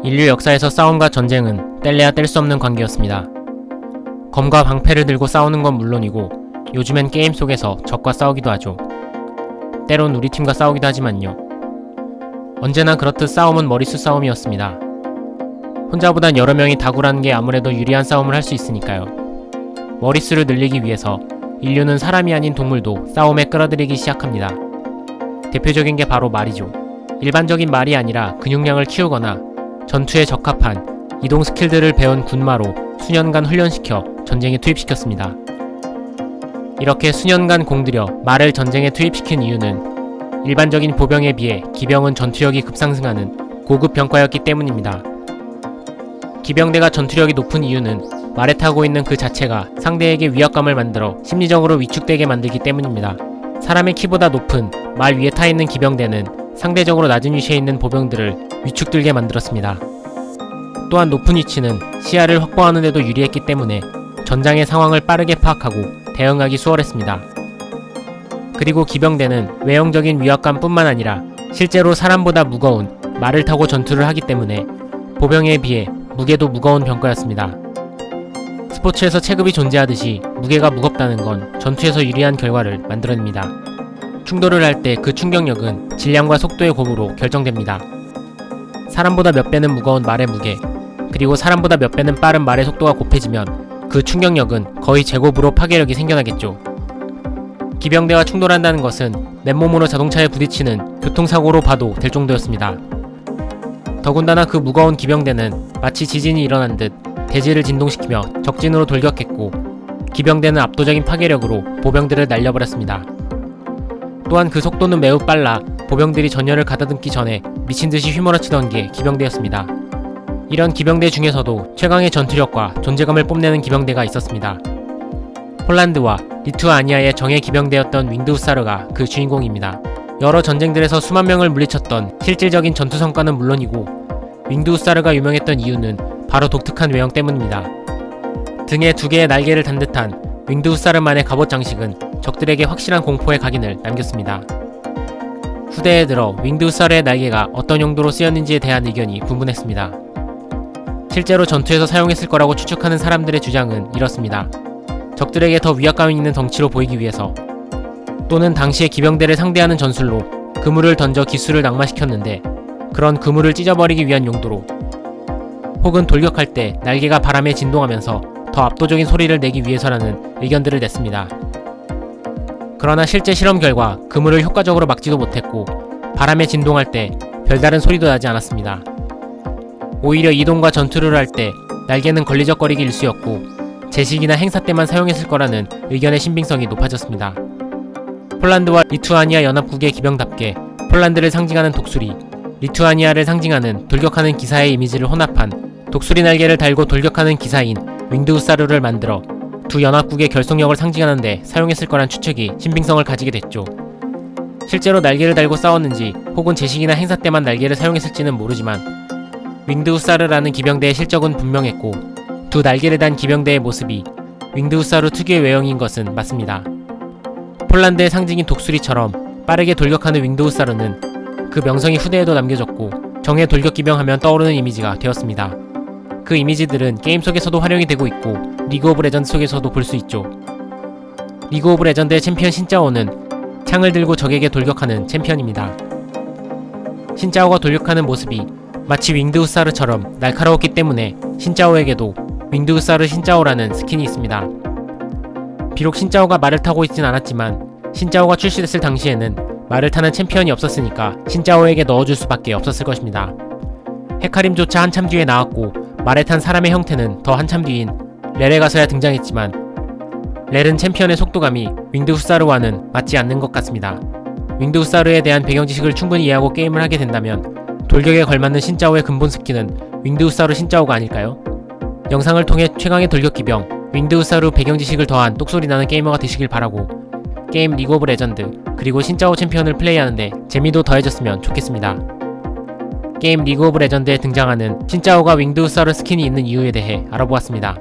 인류 역사에서 싸움과 전쟁은 뗄래야 뗄 수 없는 관계였습니다. 검과 방패를 들고 싸우는 건 물론이고 요즘엔 게임 속에서 적과 싸우기도 하죠. 때론 우리 팀과 싸우기도 하지만요. 언제나 그렇듯 싸움은 머릿수 싸움이었습니다. 혼자보단 여러 명이 다구라는 게 아무래도 유리한 싸움을 할 수 있으니까요. 머릿수를 늘리기 위해서 인류는 사람이 아닌 동물도 싸움에 끌어들이기 시작합니다. 대표적인 게 바로 말이죠. 일반적인 말이 아니라 근육량을 키우거나 전투에 적합한 이동 스킬들을 배운 군마로 수년간 훈련시켜 전쟁에 투입시켰습니다. 이렇게 수년간 공들여 말을 전쟁에 투입시킨 이유는 일반적인 보병에 비해 기병은 전투력이 급상승하는 고급 병과였기 때문입니다. 기병대가 전투력이 높은 이유는 말에 타고 있는 그 자체가 상대에게 위압감을 만들어 심리적으로 위축되게 만들기 때문입니다. 사람의 키보다 높은 말 위에 타 있는 기병대는 상대적으로 낮은 위치에 있는 보병들을 위축들게 만들었습니다. 또한 높은 위치는 시야를 확보하는 데도 유리했기 때문에 전장의 상황을 빠르게 파악하고 대응하기 수월했습니다. 그리고 기병대는 외형적인 위압감 뿐만 아니라 실제로 사람보다 무거운 말을 타고 전투를 하기 때문에 보병에 비해 무게도 무거운 병과였습니다. 스포츠에서 체급이 존재하듯이 무게가 무겁다는 건 전투에서 유리한 결과를 만들어냅니다. 충돌을 할 때 그 충격력은 질량과 속도의 곱으로 결정됩니다. 사람보다 몇 배는 무거운 말의 무게, 그리고 사람보다 몇 배는 빠른 말의 속도가 곱해지면 그 충격력은 거의 제곱으로 파괴력이 생겨나겠죠. 기병대와 충돌한다는 것은 맨몸으로 자동차에 부딪히는 교통사고로 봐도 될 정도였습니다. 더군다나 그 무거운 기병대는 마치 지진이 일어난 듯 대지를 진동시키며 적진으로 돌격했고 기병대는 압도적인 파괴력으로 보병들을 날려버렸습니다. 또한 그 속도는 매우 빨라 보병들이 전열을 가다듬기 전에 미친듯이 휘몰아치던 게 기병대였습니다. 이런 기병대 중에서도 최강의 전투력과 존재감을 뽐내는 기병대가 있었습니다. 폴란드와 리투아니아의 정예 기병대였던 윙드후사르가 그 주인공입니다. 여러 전쟁들에서 수만 명을 물리쳤던 실질적인 전투 성과는 물론이고 윙드후사르가 유명했던 이유는 바로 독특한 외형 때문입니다. 등에 두 개의 날개를 단 듯한 윙드후사르만의 갑옷 장식은 적들에게 확실한 공포의 각인을 남겼습니다. 후대에 들어 윙드후사르의 날개가 어떤 용도로 쓰였는지에 대한 의견이 분분했습니다. 실제로 전투에서 사용했을 거라고 추측하는 사람들의 주장은 이렇습니다. 적들에게 더 위압감 있는 덩치로 보이기 위해서, 또는 당시의 기병대를 상대하는 전술로 그물을 던져 기수를 낙마시켰는데 그런 그물을 찢어버리기 위한 용도로, 혹은 돌격할 때 날개가 바람에 진동하면서 더 압도적인 소리를 내기 위해서라는 의견들을 냈습니다. 그러나 실제 실험 결과 그물을 효과적으로 막지도 못했고 바람에 진동할 때 별다른 소리도 나지 않았습니다. 오히려 이동과 전투를 할 때 날개는 걸리적거리기 일쑤였고 제식이나 행사 때만 사용했을 거라는 의견의 신빙성이 높아졌습니다. 폴란드와 리투아니아 연합국의 기병답게 폴란드를 상징하는 독수리, 리투아니아를 상징하는 돌격하는 기사의 이미지를 혼합한 독수리 날개를 달고 돌격하는 기사인 윙드후사르를 만들어 두 연합국의 결속력을 상징하는 데 사용했을 거란 추측이 신빙성을 가지게 됐죠. 실제로 날개를 달고 싸웠는지 혹은 제식이나 행사 때만 날개를 사용했을지는 모르지만 윙드후사르라는 기병대의 실적은 분명했고 두 날개를 단 기병대의 모습이 윙드후사르 특유의 외형인 것은 맞습니다. 폴란드의 상징인 독수리처럼 빠르게 돌격하는 윙드후사르는 그 명성이 후대에도 남겨졌고 정예 돌격기병 하면 떠오르는 이미지가 되었습니다. 그 이미지들은 게임 속에서도 활용이 되고 있고 리그 오브 레전드 속에서도 볼 수 있죠. 리그 오브 레전드의 챔피언 신짜오는 창을 들고 적에게 돌격하는 챔피언입니다. 신짜오가 돌격하는 모습이 마치 윙드후사르처럼 날카로웠기 때문에 신짜오에게도 윙드후사르 신짜오라는 스킨이 있습니다. 비록 신짜오가 말을 타고 있진 않았지만 신짜오가 출시됐을 당시에는 말을 타는 챔피언이 없었으니까 신짜오에게 넣어줄 수밖에 없었을 것입니다. 헤카림조차 한참 뒤에 나왔고 말에 탄 사람의 형태는 더 한참 뒤인 렐에 가서야 등장했지만 렐은 챔피언의 속도감이 윙드후사르와는 맞지 않는 것 같습니다. 윙드후사르에 대한 배경 지식을 충분히 이해하고 게임을 하게 된다면 돌격에 걸맞는 신짜오의 근본 스킨은 윙드후사르 신짜오가 아닐까요? 영상을 통해 최강의 돌격기병 윙드후사르 배경 지식을 더한 똑소리 나는 게이머가 되시길 바라고 게임 리그 오브 레전드 그리고 신짜오 챔피언을 플레이하는데 재미도 더해졌으면 좋겠습니다. 게임 리그 오브 레전드에 등장하는 신짜오가 윙드후사르 스킨이 있는 이유에 대해 알아보았습니다.